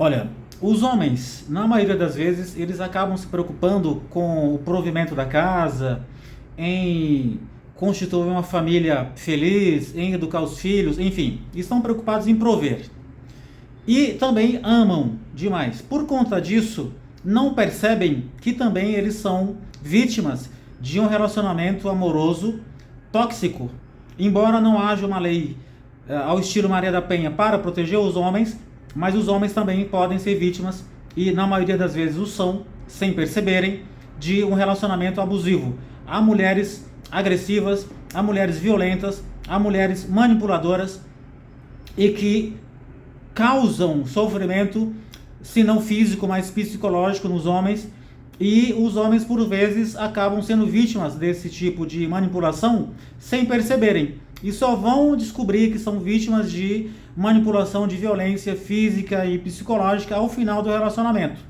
Olha, os homens, na maioria das vezes, eles acabam se preocupando com o provimento da casa, em constituir uma família feliz, em educar os filhos, enfim, estão preocupados em prover. E também amam demais. Por conta disso, não percebem que também eles são vítimas de um relacionamento amoroso tóxico. Embora não haja uma lei ao estilo Maria da Penha para proteger os homens, mas os homens também podem ser vítimas, e na maioria das vezes o são, sem perceberem, de um relacionamento abusivo. Há mulheres agressivas, há mulheres violentas, há mulheres manipuladoras e que causam sofrimento, se não físico, mas psicológico nos homens, e os homens por vezes acabam sendo vítimas desse tipo de manipulação sem perceberem, e só vão descobrir que são vítimas de manipulação, de violência física e psicológica ao final do relacionamento,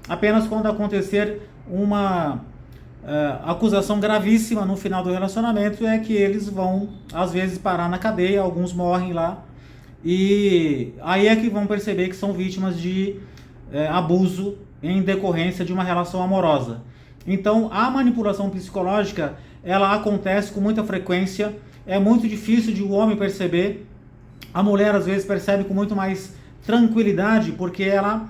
apenas quando acontecer uma acusação gravíssima no final do relacionamento é que eles vão às vezes parar na cadeia, alguns morrem lá, e aí é que vão perceber que são vítimas de abuso em decorrência de uma relação amorosa. Então, a manipulação psicológica, ela acontece com muita frequência, é muito difícil de o homem perceber. A mulher, às vezes, percebe com muito mais tranquilidade, porque ela,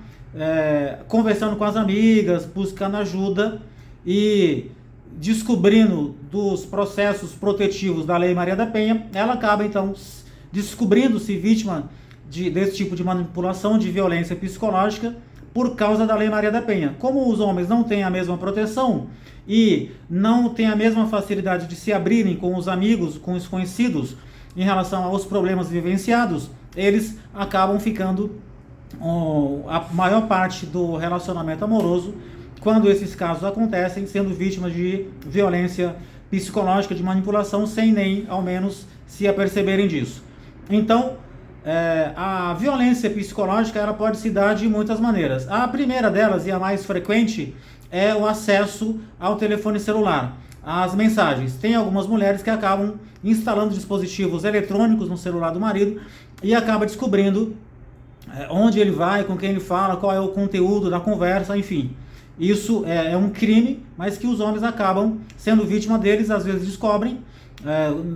conversando com as amigas, buscando ajuda e descobrindo dos processos protetivos da Lei Maria da Penha, ela acaba, então, descobrindo-se vítima desse tipo de manipulação, de violência psicológica, por causa da Lei Maria da Penha. Como os homens não têm a mesma proteção e não têm a mesma facilidade de se abrirem com os amigos, com os conhecidos, em relação aos problemas vivenciados, eles acabam ficando a maior parte do relacionamento amoroso, quando esses casos acontecem, sendo vítimas de violência psicológica, de manipulação, sem nem ao menos se aperceberem disso. Então, a violência psicológica, ela pode se dar de muitas maneiras. A primeira delas, e a mais frequente, é o acesso ao telefone celular, às mensagens. Tem algumas mulheres que acabam instalando dispositivos eletrônicos no celular do marido e acaba descobrindo onde ele vai, com quem ele fala, qual é o conteúdo da conversa, enfim. Isso é um crime, mas que os homens acabam sendo vítima deles, às vezes descobrem,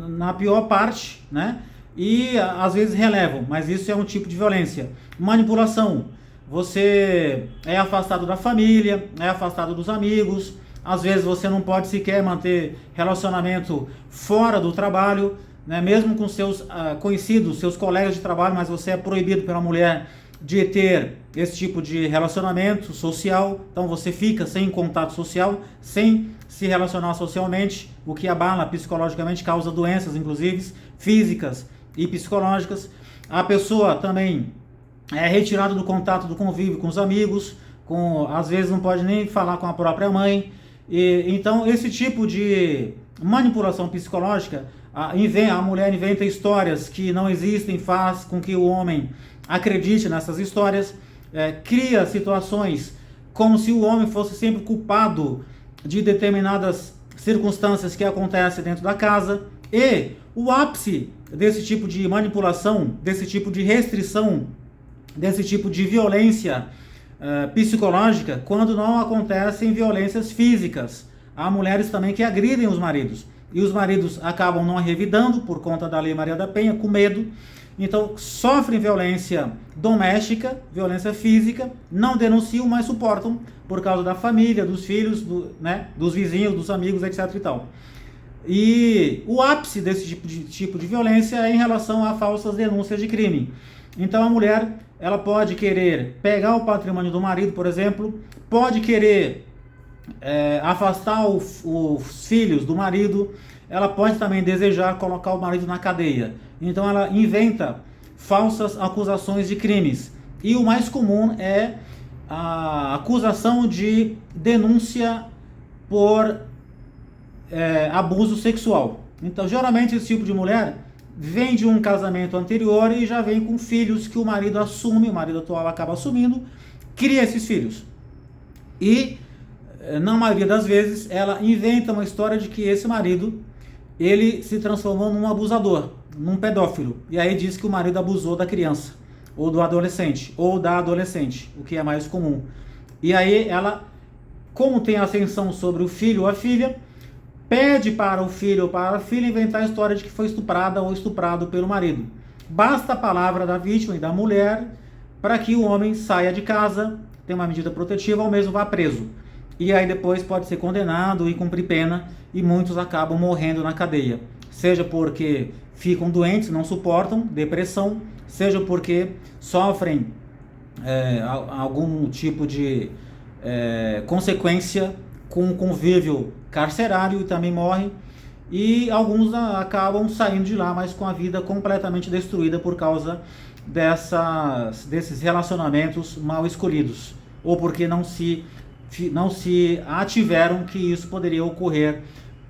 na pior parte, né? E às vezes relevam, mas isso é um tipo de violência. Manipulação. Você é afastado da família, é afastado dos amigos, às vezes você não pode sequer manter relacionamento fora do trabalho, né? Mesmo com seus conhecidos, seus colegas de trabalho, mas você é proibido pela mulher de ter esse tipo de relacionamento social, então você fica sem contato social, sem se relacionar socialmente, o que abala psicologicamente, causa doenças, inclusive físicas e psicológicas. A pessoa também é retirada do contato, do convívio com os amigos, às vezes não pode nem falar com a própria mãe. Então esse tipo de manipulação psicológica, a mulher inventa histórias que não existem, faz com que o homem acredite nessas histórias, cria situações como se o homem fosse sempre culpado de determinadas circunstâncias que acontecem dentro da casa. E o ápice desse tipo de manipulação, desse tipo de restrição, desse tipo de violência psicológica, quando não acontecem violências físicas. Há mulheres também que agridem os maridos, e os maridos acabam não revidando por conta da Lei Maria da Penha, com medo. Então sofrem violência doméstica, violência física, não denunciam, mas suportam por causa da família, dos filhos, dos vizinhos, dos amigos, etc. e tal. E o ápice desse tipo de violência é em relação a falsas denúncias de crime. Então a mulher, ela pode querer pegar o patrimônio do marido, por exemplo, pode querer afastar os filhos do marido, ela pode também desejar colocar o marido na cadeia. Então ela inventa falsas acusações de crimes. E o mais comum é a acusação de denúncia por abuso sexual. Então geralmente esse tipo de mulher vem de um casamento anterior e já vem com filhos que o marido assume, o marido atual acaba assumindo, cria esses filhos. E na maioria das vezes ela inventa uma história de que esse marido, ele se transformou num abusador, num pedófilo, e aí diz que o marido abusou da criança, ou do adolescente, ou da adolescente, o que é mais comum. E aí ela, como tem ascensão sobre o filho ou a filha, pede para o filho ou para a filha inventar a história de que foi estuprada ou estuprado pelo marido. Basta a palavra da vítima e da mulher para que o homem saia de casa, tenha uma medida protetiva ou mesmo vá preso. E aí depois pode ser condenado e cumprir pena, e muitos acabam morrendo na cadeia. Seja porque ficam doentes, não suportam, depressão, seja porque sofrem algum tipo de consequência com o convívio carcerário e também morrem. E alguns acabam saindo de lá, mas com a vida completamente destruída por causa desses relacionamentos mal escolhidos, ou porque não se ativeram que isso poderia ocorrer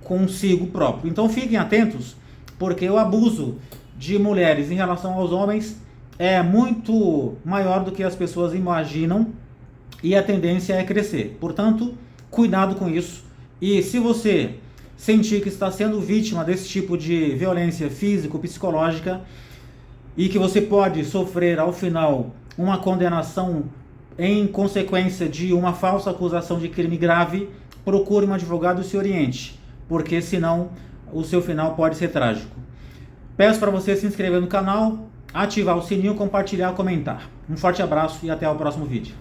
consigo próprio. Então fiquem atentos, porque o abuso de mulheres em relação aos homens é muito maior do que as pessoas imaginam, e a tendência é crescer. Portanto, cuidado com isso. E se você sentir que está sendo vítima desse tipo de violência físico-psicológica e que você pode sofrer ao final uma condenação em consequência de uma falsa acusação de crime grave, procure um advogado e se oriente, porque senão o seu final pode ser trágico. Peço para você se inscrever no canal, ativar o sininho, compartilhar, comentar. Um forte abraço e até o próximo vídeo.